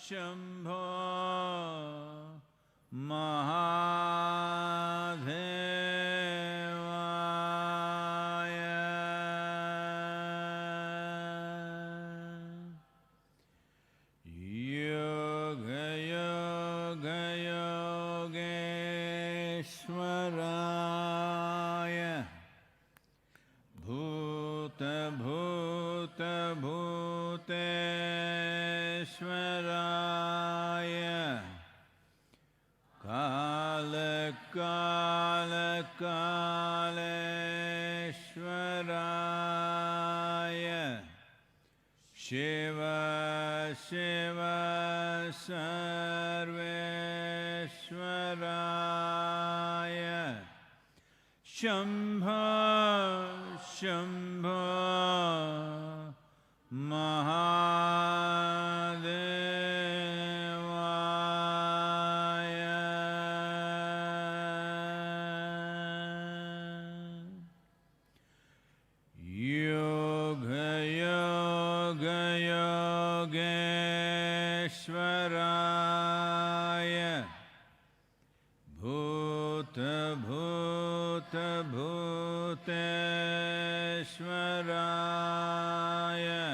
Shambho Mahadevaya. Yoga Yoga Yogeshwaraya. Bhuta Bhuta Bhuteshwaraya. Kala Kala Kaleshwaraya. Shiva Shiva Sarveshwaraya. Shambho Shambho Mahadevaya. Yoga Yoga Yogeshwaraya. Bhuta Bhuta Bhuteshwaraya.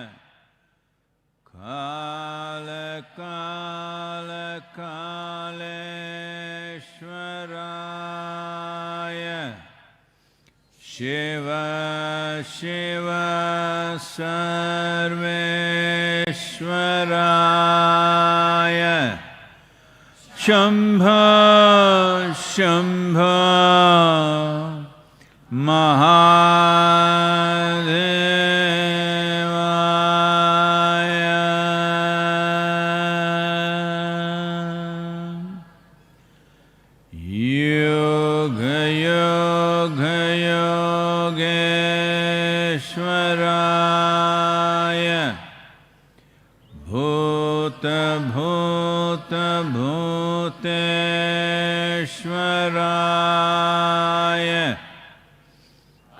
Kala Kala Kaleshwaraya. Shiva Shiva Sarveshwaraya. Shambho Shambho Mahadevaya. Yoga Yoga Yogeshwaraya. Bhuta Bhuta Bhuteshwaraya.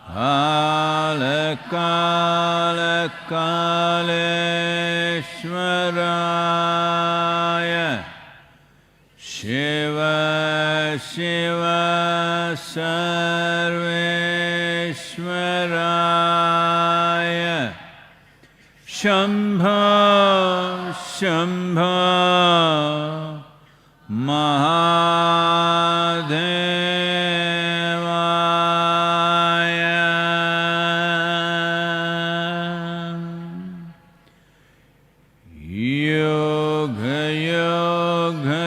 Kala Kala Kaleshwaraya. Shiva Shiva Sarveshwaraya. Shambho Shambho Mahadevaya. Yoga Yoga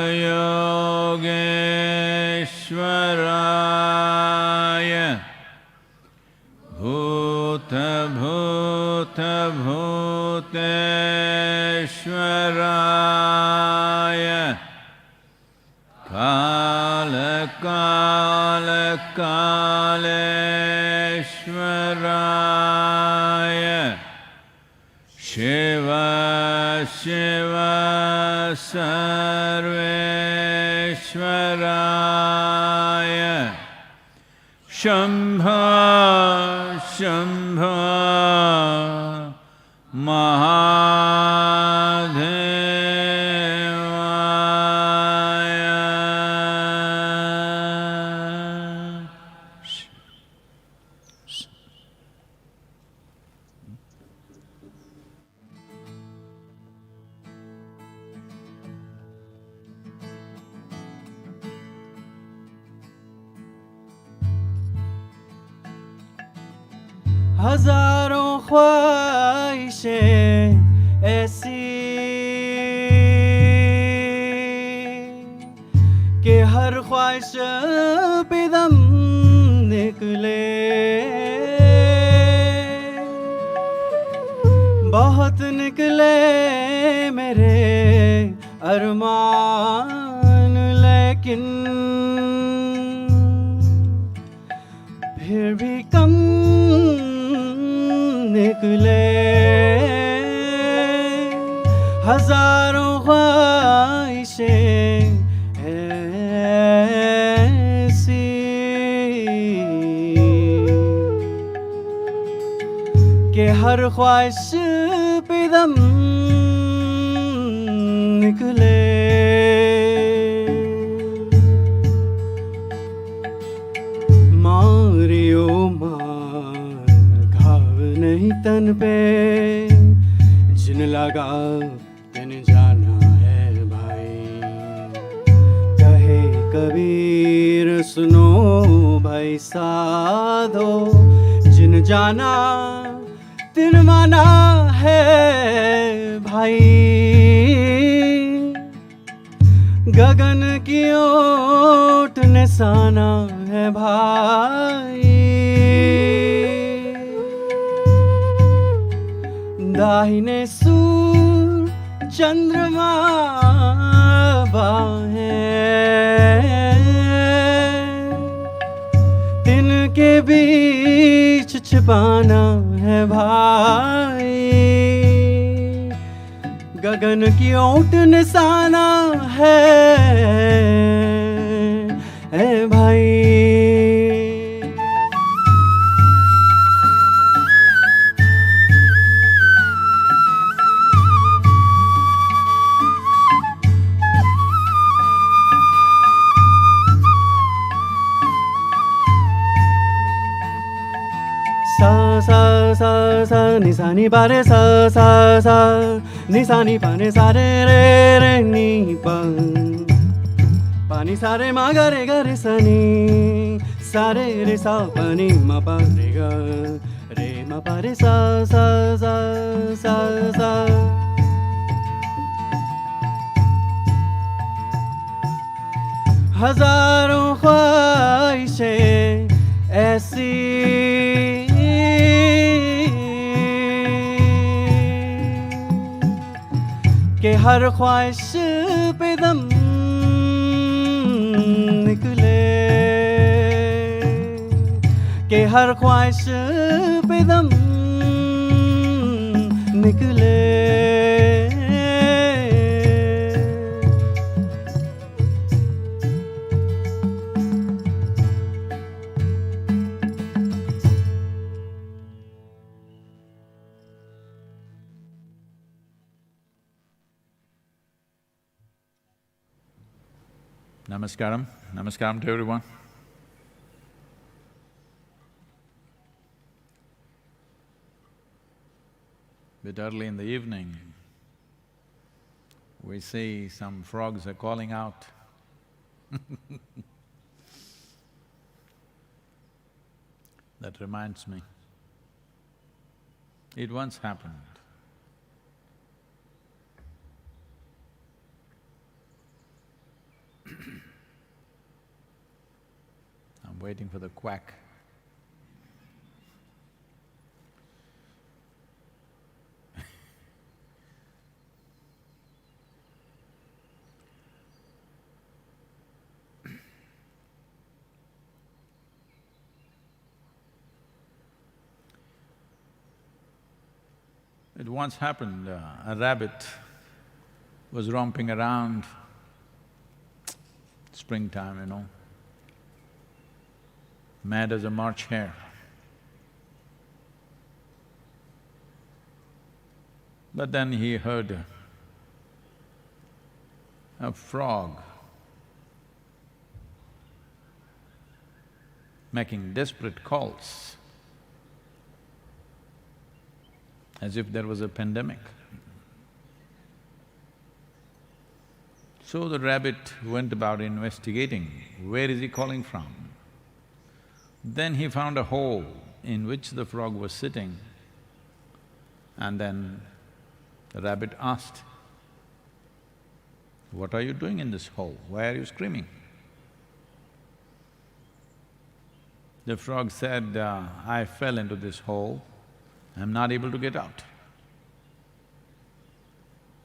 Yogeshwaraya. Bhuta Bhuta Bhuteshwaraya. Kala Kala Kaleshwaraya. Shiva Shiva Sarveshwaraya. Shambho Shambho Mahadevaya. हजारों ख्वाहिशें ऐसी कि हर ख्वाहिश पे दम निकले। बहुत निकले मेरे अरमान, लेकिन फिर भी कम निकले। हजारों ख्वाहिशें ऐसी कि हर ख्वाहिश पे दम निकले। कबीर सुनो भाई साधो, जिन जाना तिन माना है भाई। गगन की ओट निशाना है भाई। दाहिने सूर चंद्रमा बाहें, तिनके बीच छिपाना है भाई। गगन की ओट निशाना है भाई। सा सा सा सा निशानी पारे सा सा सा निशानी पाने सारे रे रे नी पा पानी सारे मा गरे गरे सनी सारे रे सा पानी मा पा रे मा पा रे सा सा सा सा सा। हजारों ख्वाहिशें ऐसी कि हर ख्वाहिश पे दम निकले, कि हर ख्वाहिश पे दम निकले। Namaskaram. Namaskaram to everyone. Bit early in the evening, we see some frogs are calling out. That reminds me, it once happened. I'm waiting for the quack. It once happened, a rabbit was romping around, springtime, you know, mad as a March hare. But then he heard a frog making desperate calls, as if there was a pandemic. So the rabbit went about investigating, where is he calling from? Then he found a hole in which the frog was sitting, and then the rabbit asked, "What are you doing in this hole? Why are you screaming?" The frog said, "I fell into this hole, I'm not able to get out."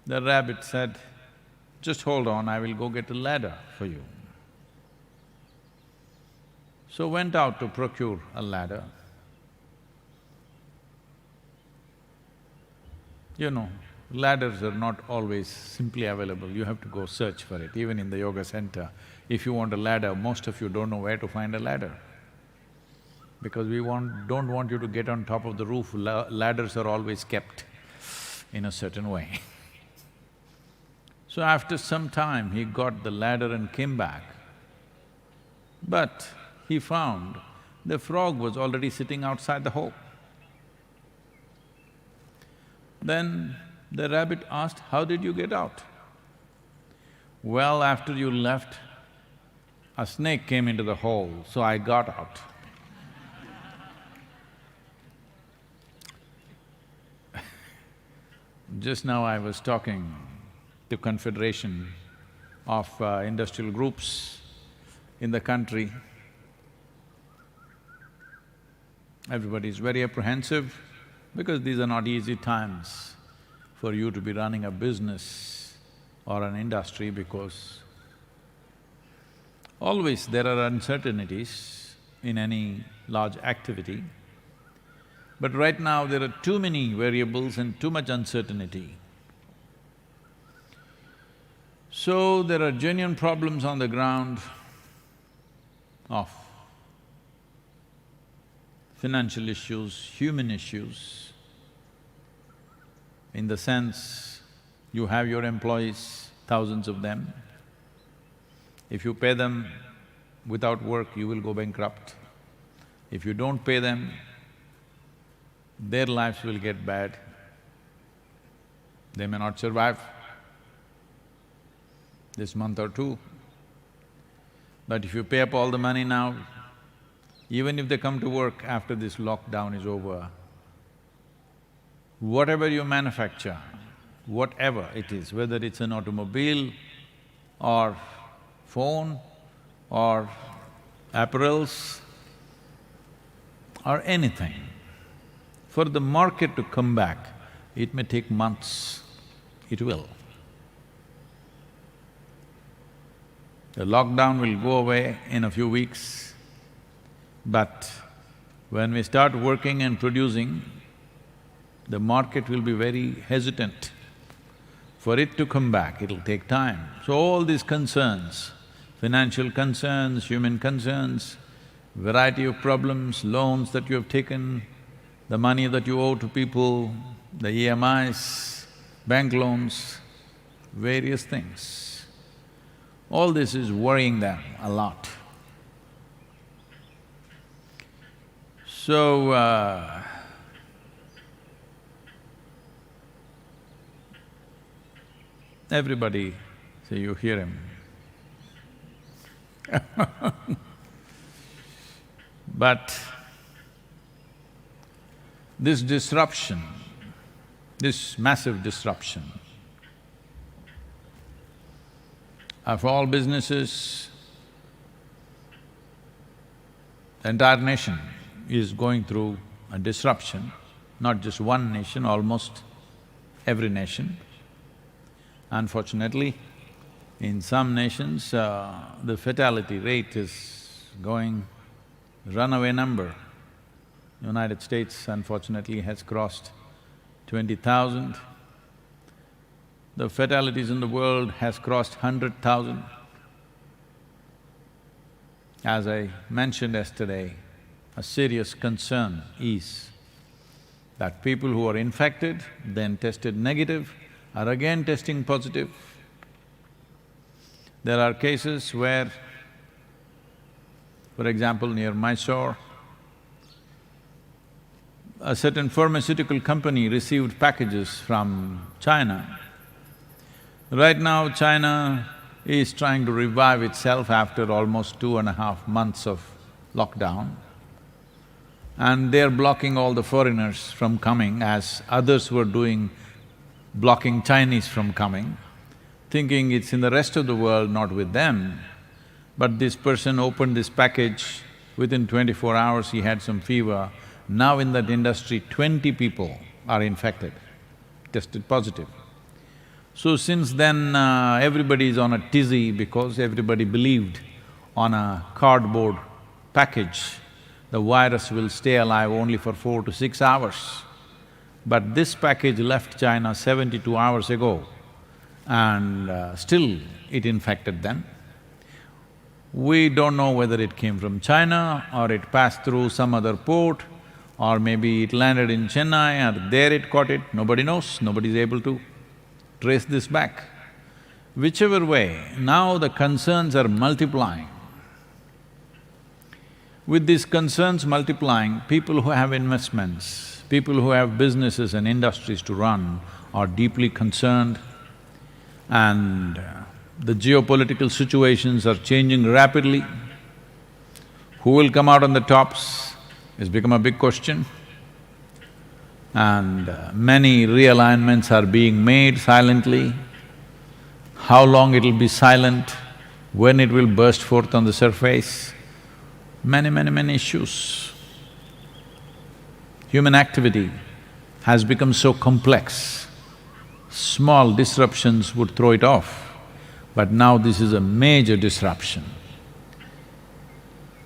The rabbit said, "Just hold on, I will go get a ladder for you." So went out to procure a ladder. You know, ladders are not always simply available, you have to go search for it. Even in the yoga center, if you want a ladder, most of you don't know where to find a ladder. Because we don't want you to get on top of the roof, ladders are always kept in a certain way. So after some time, he got the ladder and came back. But he found the frog was already sitting outside the hole. Then the rabbit asked, "How did you get out?" "Well, after you left, a snake came into the hole, so I got out. Just now I was talking to Confederation of Industrial Groups in the country. Everybody is very apprehensive because these are not easy times for you to be running a business or an industry, because always there are uncertainties in any large activity. But right now there are too many variables and too much uncertainty. So there are genuine problems on the ground of financial issues, human issues, in the sense you have your employees, thousands of them. If you pay them without work, you will go bankrupt. If you don't pay them, their lives will get bad. They may not survive this month or two. But if you pay up all the money now, even if they come to work after this lockdown is over, whatever you manufacture, whatever it is, whether it's an automobile or phone or apparels or anything, for the market to come back, it may take months, it will. The lockdown will go away in a few weeks, but when we start working and producing, the market will be very hesitant. For it to come back, it'll take time. So all these concerns, financial concerns, human concerns, variety of problems, loans that you have taken, the money that you owe to people, the EMIs, bank loans, various things. All this is worrying them a lot. So, everybody, say you hear him. But this disruption, this massive disruption of all businesses, the entire nation is going through a disruption, not just one nation, almost every nation. Unfortunately, in some nations, the fatality rate is going runaway number. United States, unfortunately, has crossed 20,000. The fatalities in the world has crossed 100,000. As I mentioned yesterday, a serious concern is that people who are infected, then tested negative, are again testing positive. There are cases where, for example, near Mysore, a certain pharmaceutical company received packages from China. Right now, China is trying to revive itself after almost 2.5 months of lockdown, and they're blocking all the foreigners from coming, as others were doing, blocking Chinese from coming, thinking it's in the rest of the world, not with them. But this person opened this package, within 24 hours he had some fever. Now in that industry, 20 people are infected, tested positive. So since then, everybody is on a tizzy because everybody believed on a cardboard package, the virus will stay alive only for 4 to 6 hours. But this package left China 72 hours ago and still it infected them. We don't know whether it came from China or it passed through some other port, or maybe it landed in Chennai or there it caught it, nobody knows, nobody is able to trace this back. Whichever way, now the concerns are multiplying. With these concerns multiplying, people who have investments, people who have businesses and industries to run are deeply concerned, and The geopolitical situations are changing rapidly. Who will come out on the tops has become a big question. And many realignments are being made silently. How long it'll be silent, when it will burst forth on the surface, many issues. Human activity has become so complex, small disruptions would throw it off. But now this is a major disruption.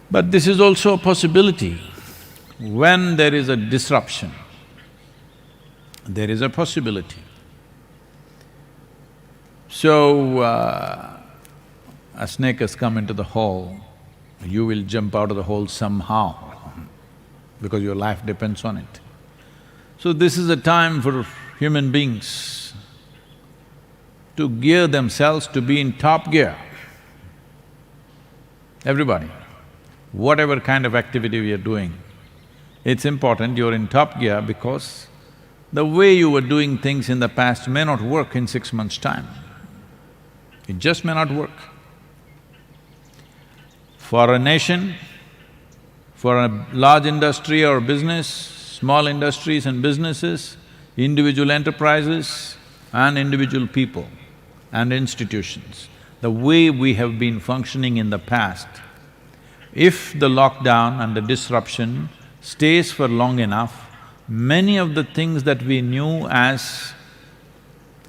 But this is also a possibility. When there is a disruption, there is a possibility. So, a snake has come into the hole, you will jump out of the hole somehow because your life depends on it. So this is a time for human beings to gear themselves to be in top gear. Everybody, whatever kind of activity we are doing, it's important you're in top gear because the way you were doing things in the past may not work in 6 months' time. It just may not work. For a nation, for a large industry or business, small industries and businesses, individual enterprises and individual people and institutions, the way we have been functioning in the past, if the lockdown and the disruption stays for long enough, many of the things that we knew as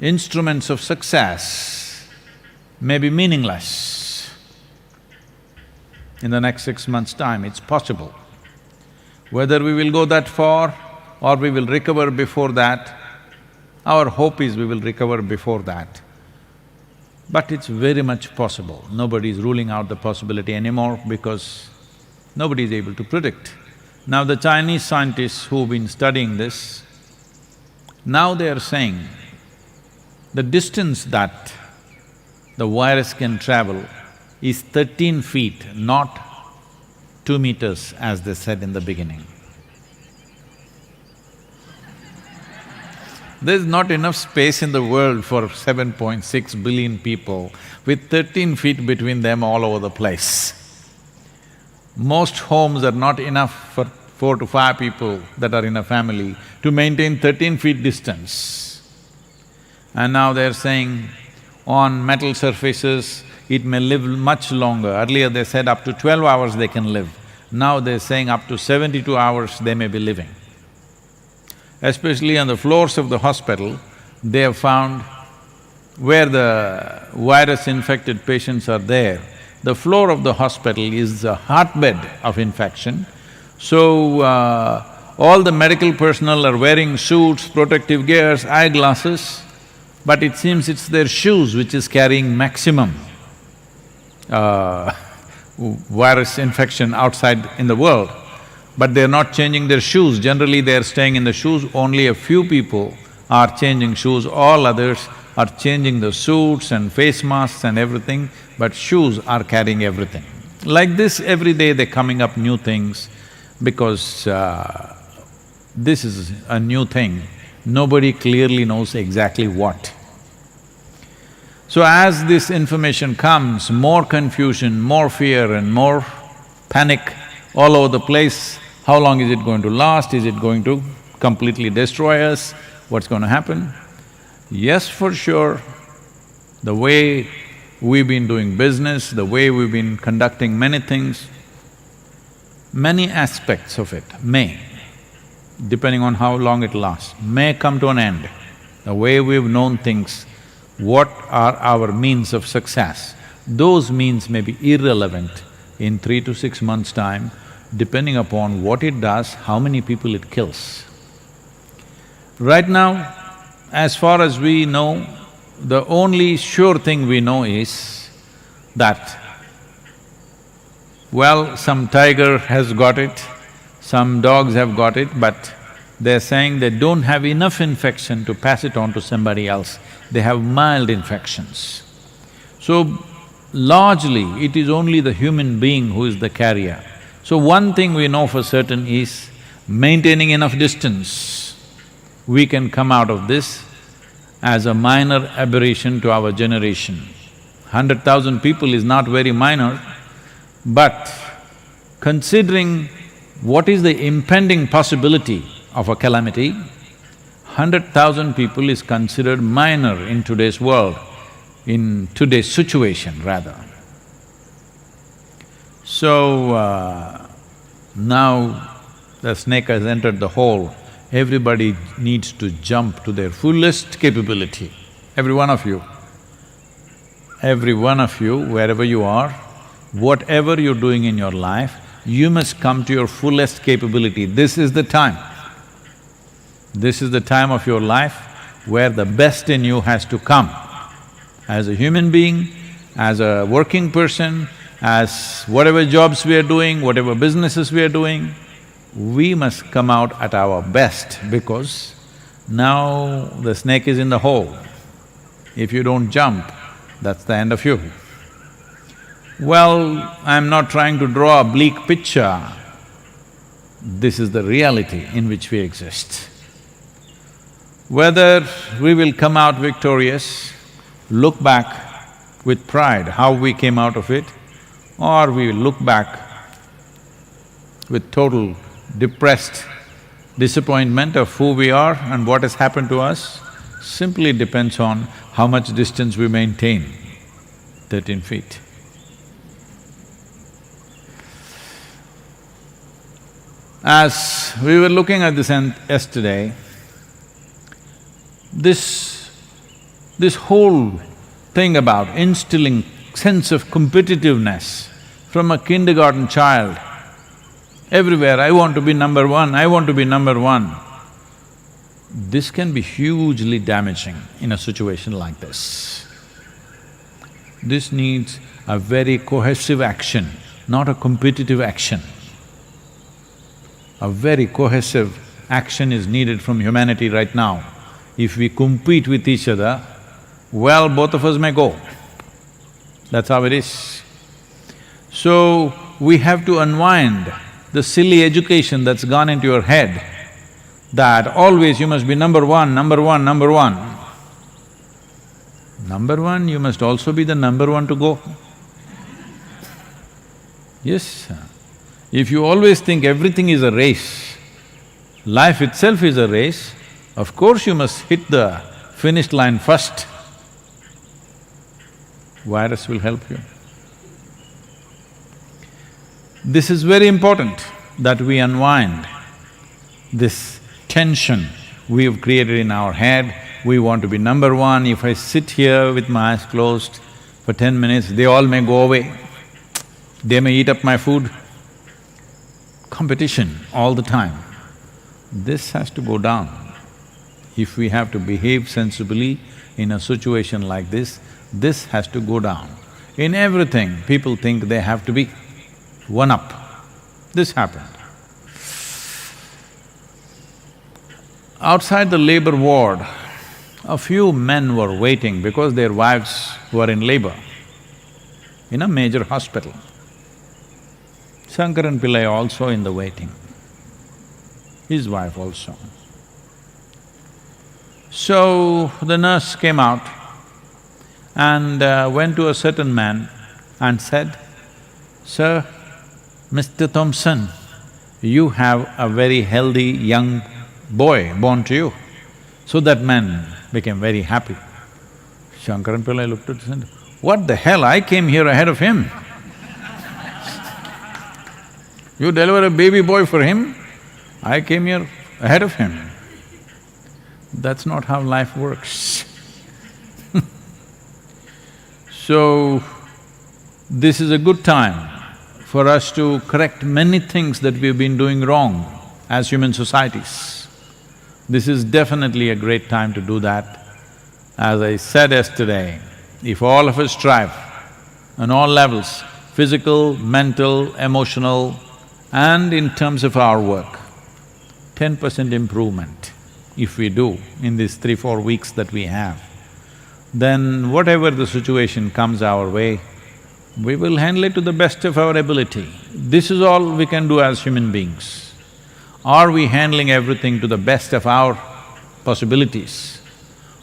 instruments of success may be meaningless. In the next 6 months' time, it's possible. Whether we will go that far or we will recover before that, our hope is we will recover before that. But it's very much possible. Nobody is ruling out the possibility anymore because nobody is able to predict. Now the Chinese scientists who've been studying this, now they are saying the distance that the virus can travel is 13 feet, not 2 meters as they said in the beginning. There's not enough space in the world for 7.6 billion people with 13 feet between them all over the place. Most homes are not enough for 4 to 5 people that are in a family to maintain 13 feet distance. And now they're saying on metal surfaces, it may live much longer. Earlier they said up to 12 hours they can live. Now they're saying up to 72 hours they may be living. Especially on the floors of the hospital, they have found where the virus-infected patients are there, the floor of the hospital is a hotbed of infection. So, all the medical personnel are wearing suits, protective gears, eyeglasses, but it seems it's their shoes which is carrying maximum virus infection outside in the world. But they're not changing their shoes, generally they're staying in the shoes, only a few people are changing shoes, all others are changing the suits and face masks and everything, but shoes are carrying everything. Like this, every day they're coming up new things because this is a new thing, nobody clearly knows exactly what. So as this information comes, more confusion, more fear and more panic all over the place. How long is it going to last? Is it going to completely destroy us? What's going to happen? Yes, for sure, the way we've been doing business, the way we've been conducting many things, many aspects of it may, depending on how long it lasts, may come to an end. The way we've known things, what are our means of success, those means may be irrelevant in 3 to 6 months' time, depending upon what it does, how many people it kills. Right now, as far as we know, the only sure thing we know is that, well, some tiger has got it, some dogs have got it, but they're saying they don't have enough infection to pass it on to somebody else, they have mild infections. So, largely, it is only the human being who is the carrier. So one thing we know for certain is, maintaining enough distance, we can come out of this as a minor aberration to our generation. 100,000 people is not very minor, but considering what is the impending possibility of a calamity, 100,000 people is considered minor in today's world, in today's situation rather. So, now the snake has entered the hole, everybody needs to jump to their fullest capability. Every one of you, wherever you are, whatever you're doing in your life, you must come to your fullest capability. This is the time. This is the time of your life where the best in you has to come. As a human being, as a working person, as whatever jobs we are doing, whatever businesses we are doing, we must come out at our best because now the snake is in the hole. If you don't jump, that's the end of you. Well, I'm not trying to draw a bleak picture. This is the reality in which we exist. Whether we will come out victorious, look back with pride how we came out of it, or we will look back with total depressed disappointment of who we are and what has happened to us, simply depends on how much distance we maintain, 13 feet. As we were looking at this yesterday, this whole thing about instilling sense of competitiveness from a kindergarten child, everywhere, I want to be number one, I want to be number one. This can be hugely damaging in a situation like this. This needs a very cohesive action, not a competitive action. A very cohesive action is needed from humanity right now. If we compete with each other, well, both of us may go. That's how it is. So, we have to unwind the silly education that's gone into your head that always you must be number one, number one, number one. Number one, you must also be the number one to go. Yes, if you always think everything is a race, life itself is a race, of course you must hit the finish line first. Virus will help you. This is very important that we unwind this tension we have created in our head. We want to be number one. If I sit here with my eyes closed for 10 minutes, they all may go away. They may eat up my food. Competition all the time. This has to go down. If we have to behave sensibly in a situation like this has to go down. In everything, people think they have to be one up. This happened. Outside the labor ward, a few men were waiting because their wives were in labor in a major hospital. Shankaran Pillai also in the waiting, his wife also. So, the nurse came out and went to a certain man and said, "Sir, Mr. Thompson, you have a very healthy young boy born to you." So that man became very happy. Shankaran Pillai looked at him and said, "What the hell, I came here ahead of him. You deliver a baby boy for him, I came here ahead of him." That's not how life works. So, this is a good time for us to correct many things that we've been doing wrong as human societies. This is definitely a great time to do that. As I said yesterday, if all of us strive on all levels, physical, mental, emotional, and in terms of our work, 10% improvement if we do in these 3-4 weeks that we have, then whatever the situation comes our way, we will handle it to the best of our ability. This is all we can do as human beings. Are we handling everything to the best of our possibilities?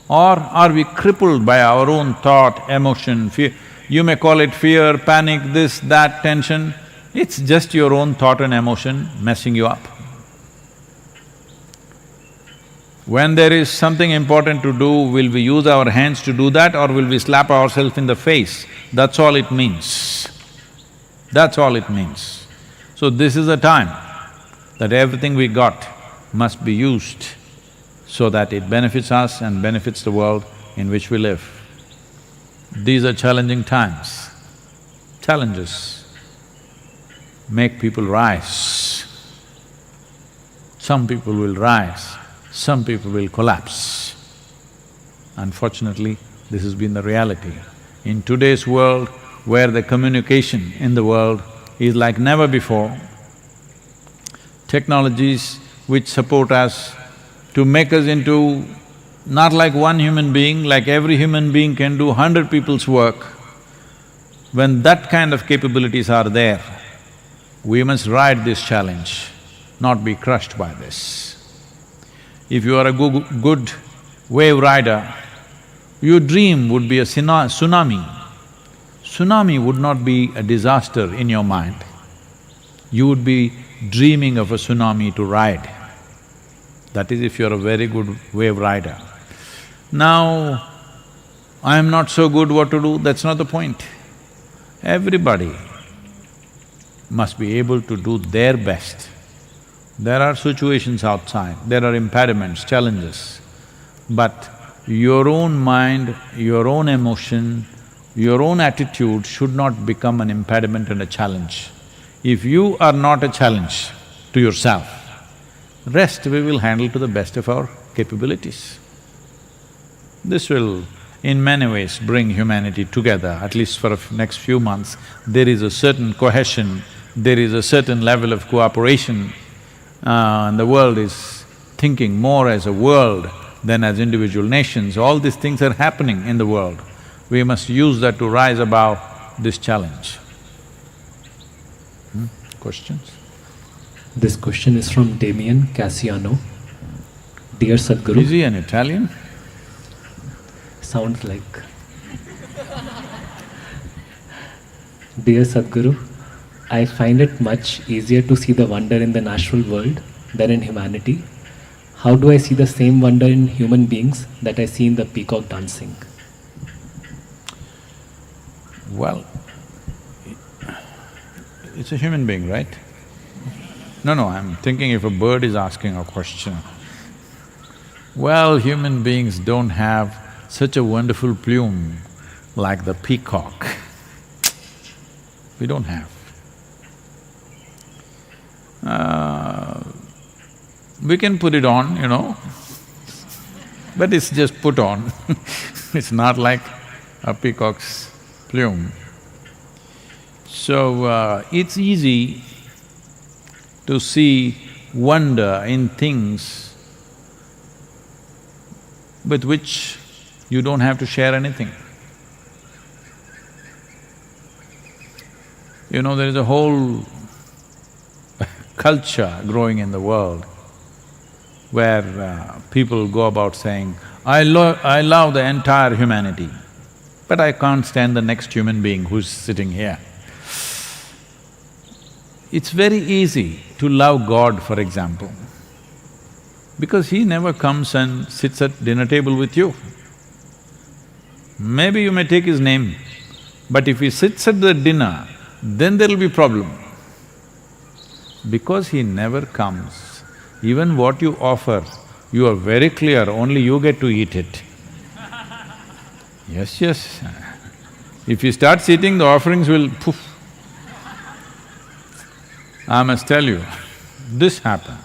Or are we crippled by our own thought, emotion, fear? You may call it fear, panic, this, that, tension. It's just your own thought and emotion messing you up. When there is something important to do, will we use our hands to do that or will we slap ourselves in the face? That's all it means. That's all it means. So this is a time that everything we got must be used so that it benefits us and benefits the world in which we live. These are challenging times. Challenges make people rise. Some people will rise, some people will collapse. Unfortunately, this has been the reality. In today's world, where the communication in the world is like never before, technologies which support us to make us into not like one human being, like every human being can do 100 people's work. When that kind of capabilities are there, we must ride this challenge, not be crushed by this. If you are a good wave rider, your dream would be a tsunami. Tsunami would not be a disaster in your mind. You would be dreaming of a tsunami to ride. That is if you're a very good wave rider. Now, I am not so good what to do, that's not the point. Everybody must be able to do their best. There are situations outside, there are impediments, challenges, but your own mind, your own emotion, your own attitude should not become an impediment and a challenge. If you are not a challenge to yourself, rest we will handle to the best of our capabilities. This will, in many ways, bring humanity together, at least for the next few months. There is a certain cohesion, there is a certain level of cooperation, and the world is thinking more as a world than as individual nations. All these things are happening in the world. We must use that to rise above this challenge. Questions? This question is from Damien Cassiano. Dear Sadhguru… Is he an Italian? Sounds like… Dear Sadhguru, I find it much easier to see the wonder in the natural world than in humanity. How do I see the same wonder in human beings that I see in the peacock dancing? Well, it's a human being, right? No, I'm thinking if a bird is asking a question. Well, human beings don't have such a wonderful plume like the peacock. We don't have. We can put it on, you know, but it's just put on it's not like a peacock's plume. So, it's easy to see wonder in things with which you don't have to share anything. You know, there is a whole culture growing in the world where people go about saying, I love the entire humanity, but I can't stand the next human being who's sitting here. It's very easy to love God, for example, because He never comes and sits at dinner table with you. Maybe you may take His name, but if He sits at the dinner, then there'll be problem. Because He never comes, even what you offer, you are very clear, only you get to eat it. Yes. If you start eating, the offerings will poof. I must tell you, this happened.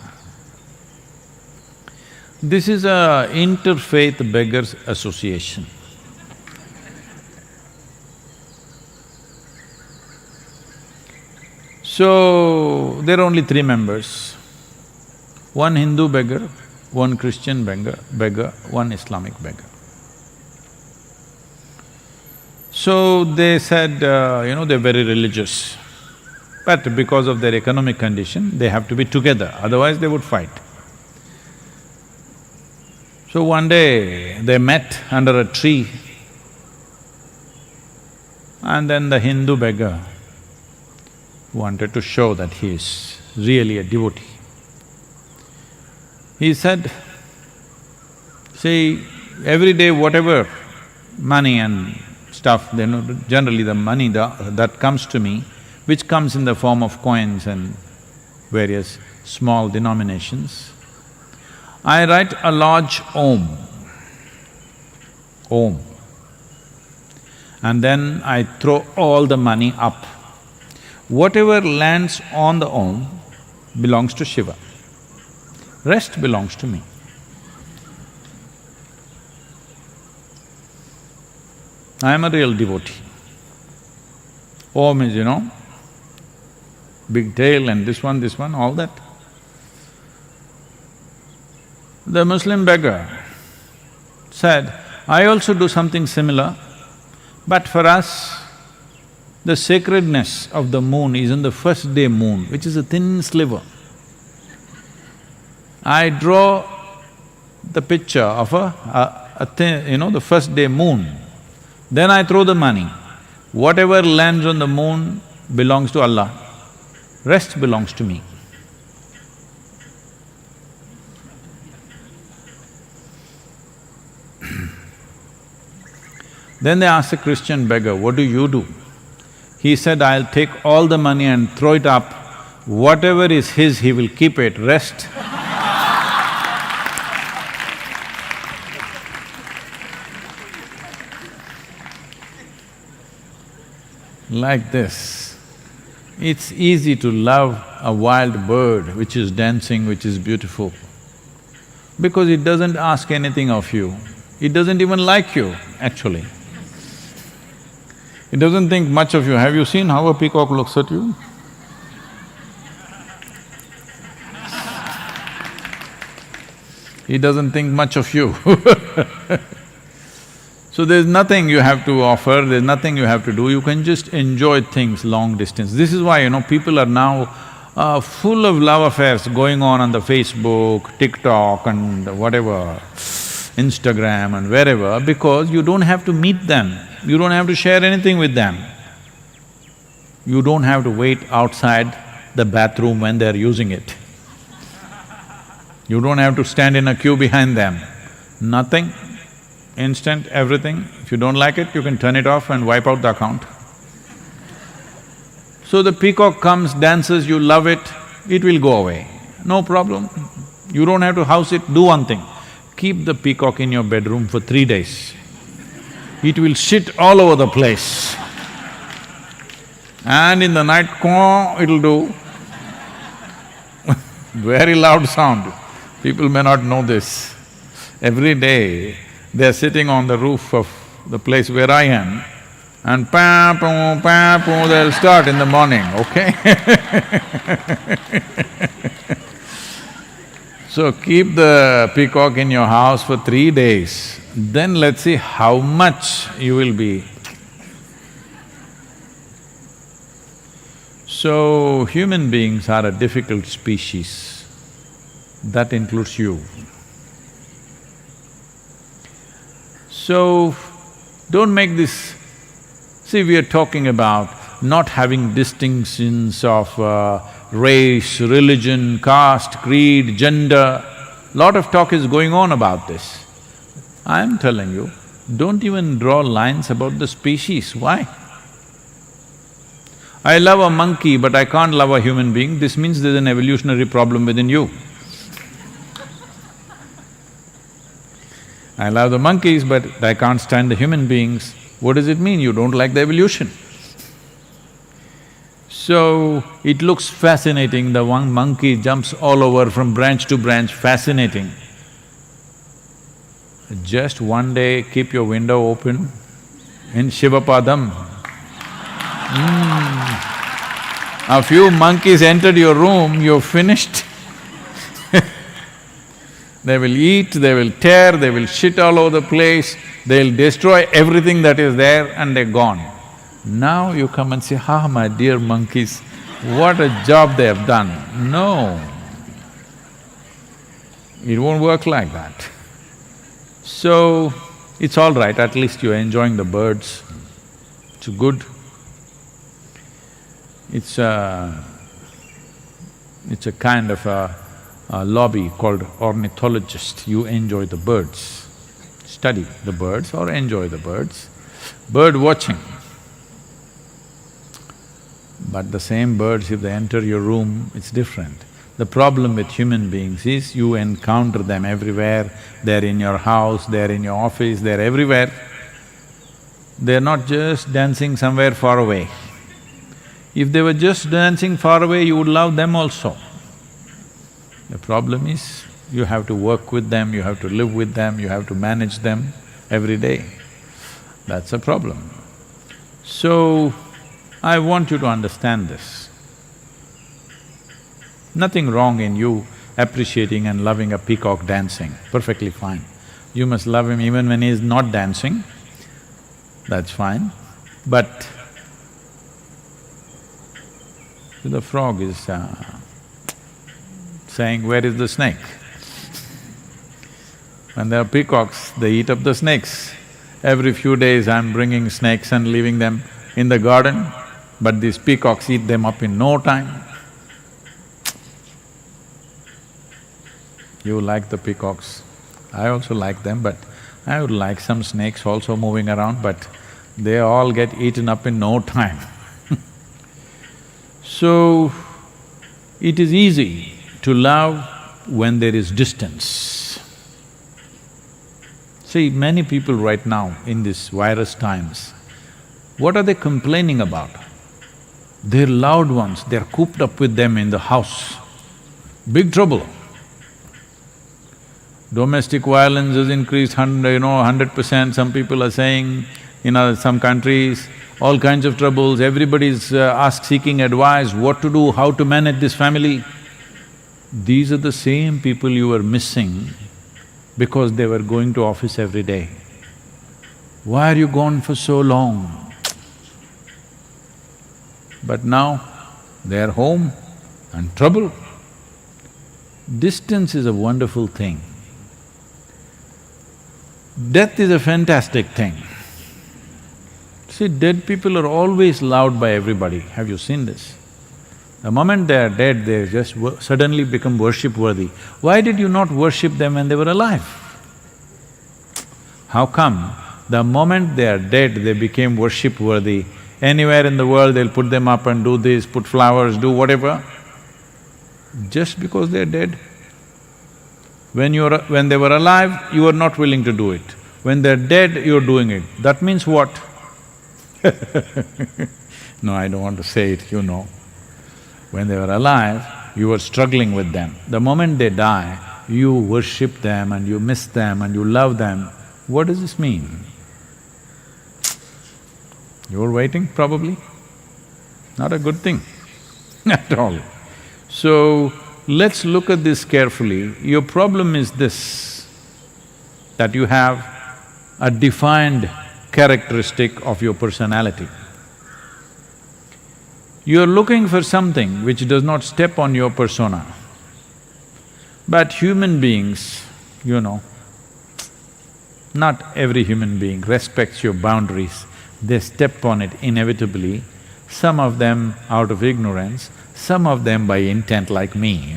This is a interfaith beggars association. So, there are only 3 members, one Hindu beggar, one Christian beggar, one Islamic beggar. So they said, they're very religious, but because of their economic condition, they have to be together, otherwise they would fight. So one day, they met under a tree And then the Hindu beggar wanted to show that he is really a devotee. He said, see, every day whatever money and stuff, generally the money that comes to me, which comes in the form of coins and various small denominations, I write a large Om, Om, and then I throw all the money up. Whatever lands on the Om belongs to Shiva, rest belongs to me. I am a real devotee. Om is, big tail and this one, all that. The Muslim beggar said, I also do something similar, but for us, the sacredness of the moon is on the first day moon, which is a thin sliver. I draw the picture of a thin, the first day moon, then I throw the money. Whatever lands on the moon belongs to Allah, rest belongs to me. Then they asked a Christian beggar, what do you do? He said, I'll take all the money and throw it up. Whatever is his, he will keep it, rest. Like this. It's easy to love a wild bird which is dancing, which is beautiful, because it doesn't ask anything of you. It doesn't even like you, actually. It doesn't think much of you. Have you seen how a peacock looks at you? He doesn't think much of you So there's nothing you have to offer, there's nothing you have to do, you can just enjoy things long distance. This is why, people are now full of love affairs going on the Facebook, TikTok and whatever, Instagram and wherever, because you don't have to meet them, you don't have to share anything with them. You don't have to wait outside the bathroom when they're using it. You don't have to stand in a queue behind them. Nothing, instant, everything. If you don't like it, you can turn it off and wipe out the account. So the peacock comes, dances, you love it, it will go away, no problem. You don't have to house it, do one thing, keep the peacock in your bedroom for 3 days. It will shit all over the place. And in the night, caw, it'll do very loud sound. People may not know this. Every day, they're sitting on the roof of the place where I am, and pa-poo, they'll start in the morning, okay? So keep the peacock in your house for 3 days, then let's see how much you will be. So, human beings are a difficult species, that includes you. So, don't make this… See, we are talking about not having distinctions of race, religion, caste, creed, gender. Lot of talk is going on about this. I am telling you, don't even draw lines about the species. Why? I love a monkey but I can't love a human being, this means there's an evolutionary problem within you. I love the monkeys but I can't stand the human beings. What does it mean? You don't like the evolution. So, it looks fascinating, the one monkey jumps all over from branch to branch, fascinating. Just one day, keep your window open in Shivapadam. A few monkeys entered your room, you're finished. They will eat, they will tear, they will shit all over the place, they'll destroy everything that is there and they're gone. Now you come and say, ah, my dear monkeys, what a job they have done. No, it won't work like that. So, it's all right, at least you're enjoying the birds, it's good. It's a kind of a lobby called ornithologist. You enjoy the birds, study the birds or enjoy the birds. Bird watching. But the same birds, if they enter your room, it's different. The problem with human beings is you encounter them everywhere, they're in your house, they're in your office, they're everywhere. They're not just dancing somewhere far away. If they were just dancing far away, you would love them also. The problem is, you have to work with them, you have to live with them, you have to manage them every day. That's a problem. So, I want you to understand this. Nothing wrong in you appreciating and loving a peacock dancing, perfectly fine. You must love him even when he is not dancing, that's fine. But the frog is saying, where is the snake? When there are peacocks, they eat up the snakes. Every few days I'm bringing snakes and leaving them in the garden, but these peacocks eat them up in no time. You like the peacocks, I also like them, but I would like some snakes also moving around, but they all get eaten up in no time. So, it is easy to love when there is distance. See, many people right now in these virus times, what are they complaining about? Their loved ones, they're cooped up with them in the house. Big trouble. Domestic violence has increased 100%, some people are saying, in some countries, all kinds of troubles, everybody's seeking advice, what to do, how to manage this family. These are the same people you were missing because they were going to office every day. Why are you gone for so long? But now, they're home and trouble. Distance is a wonderful thing. Death is a fantastic thing. See, dead people are always loved by everybody, have you seen this? The moment they are dead, they just suddenly become worship-worthy. Why did you not worship them when they were alive? How come the moment they are dead, they became worship-worthy? Anywhere in the world, they'll put them up and do this, put flowers, do whatever. Just because they're dead. When they were alive, you were not willing to do it. When they're dead, you're doing it. That means what? No, I don't want to say it, you know. When they were alive, you were struggling with them. The moment they die, you worship them and you miss them and you love them. What does this mean? You're waiting, probably? Not a good thing at all. So, let's look at this carefully. Your problem is this, that you have a defined characteristic of your personality. You're looking for something which does not step on your persona. But human beings, not every human being respects your boundaries. They step on it inevitably, some of them out of ignorance, some of them by intent like me,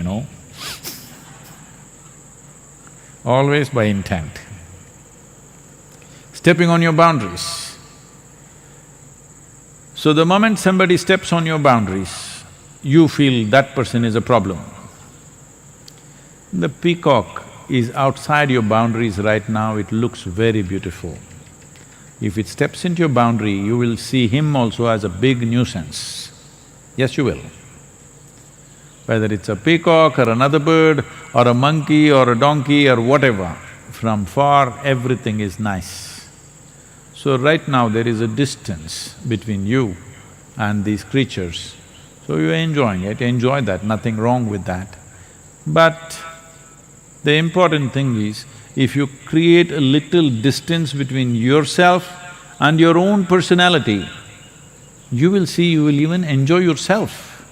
always by intent. Stepping on your boundaries. So the moment somebody steps on your boundaries, you feel that person is a problem. The peacock is outside your boundaries right now, it looks very beautiful. If it steps into your boundary, you will see him also as a big nuisance. Yes, you will. Whether it's a peacock or another bird or a monkey or a donkey or whatever, from far everything is nice. So right now there is a distance between you and these creatures. So you're enjoying it, enjoy that, nothing wrong with that. But the important thing is, if you create a little distance between yourself and your own personality, you will see you will even enjoy yourself.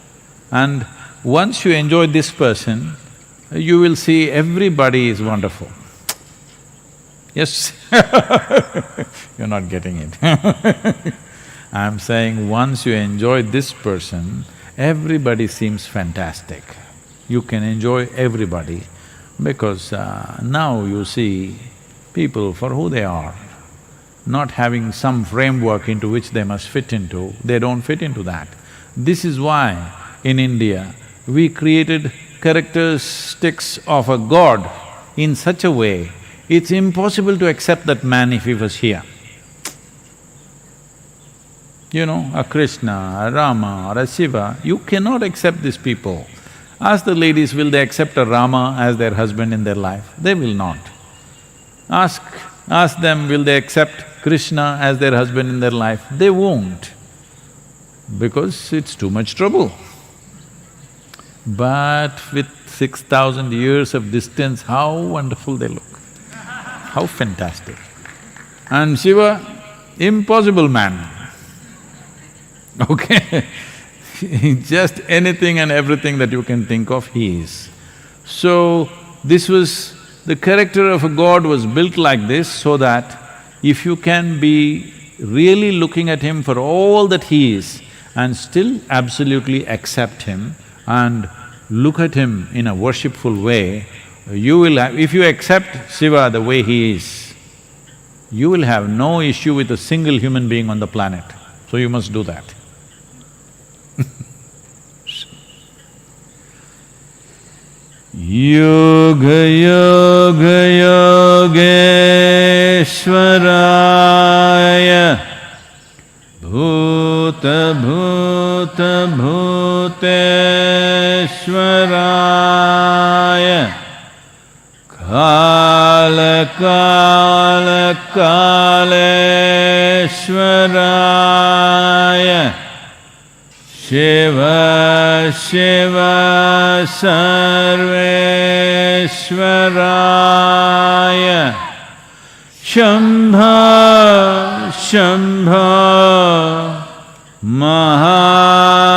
And once you enjoy this person, you will see everybody is wonderful. Yes? You're not getting it. I'm saying once you enjoy this person everybody seems fantastic. You can enjoy everybody because now you see people for who they are, not having some framework into which they must fit into, they don't fit into that. This is why in India, we created characteristics of a god in such a way, it's impossible to accept that man if he was here. You know, a Krishna, a Rama or a Shiva, you cannot accept these people. Ask the ladies, will they accept a Rama as their husband in their life? They will not. Ask them, will they accept Krishna as their husband in their life? They won't, because it's too much trouble. But with 6,000 years of distance, how wonderful they look, how fantastic. And Shiva, impossible man, okay? Just anything and everything that you can think of, he is. So, the character of a god was built like this so that if you can be really looking at him for all that he is and still absolutely accept him and look at him in a worshipful way, you will have… if you accept Shiva the way he is, you will have no issue with a single human being on the planet. So you must do that. Yoga yoga yogeshwaraya bhuta bhuta bhuteshwaraya kala kala kaleshwaraya Shiva Shiva Sarveshwaraya Shambha Shambha Maha